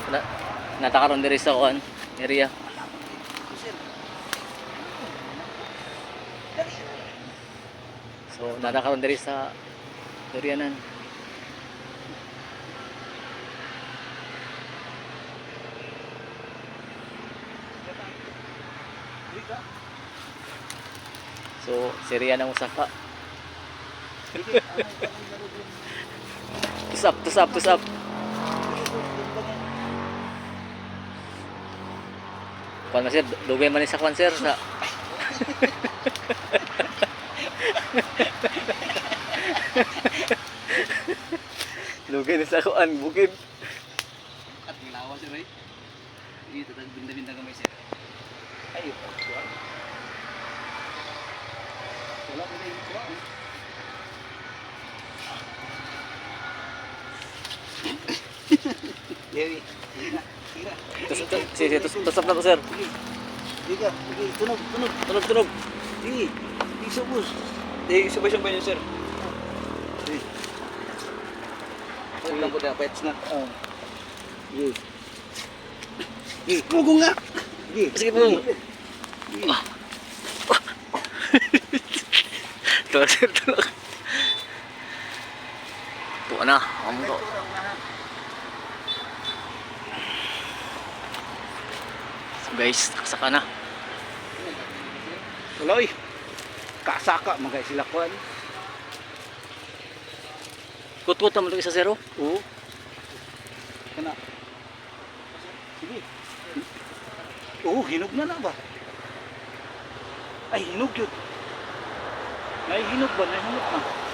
Na, natakaroon diri sa kuan area. So natakaroon diri sa durianan. So seriya nang usaka. Tusap. Kuan man sir, dugay man ni sa kuan sir sa. Dugay ni sa kuan bukid. At nilawa sir ay. Dito tag binda-binda gamay sir. Ay, kuan. Wala ko din kuan. Dewi. Tusap na po sir. Diga, tunog. Tunog. Di, subos. Di, sabay-sabay niyo sir. Di. Huwag lang po na, pets na. Di. Di, mugo nga. Di. Sige po. Tulog sir, tulog. Tuwa na, ang to. So guys, nakasaka na. Wala oy. Kasaka magay sila kuan. Kut-kut naman ito isa zero. Oo. Kana. Sige. Oo, hinog na ba? Ay, hinog yun. Nay hinog ba? Nay hinog na.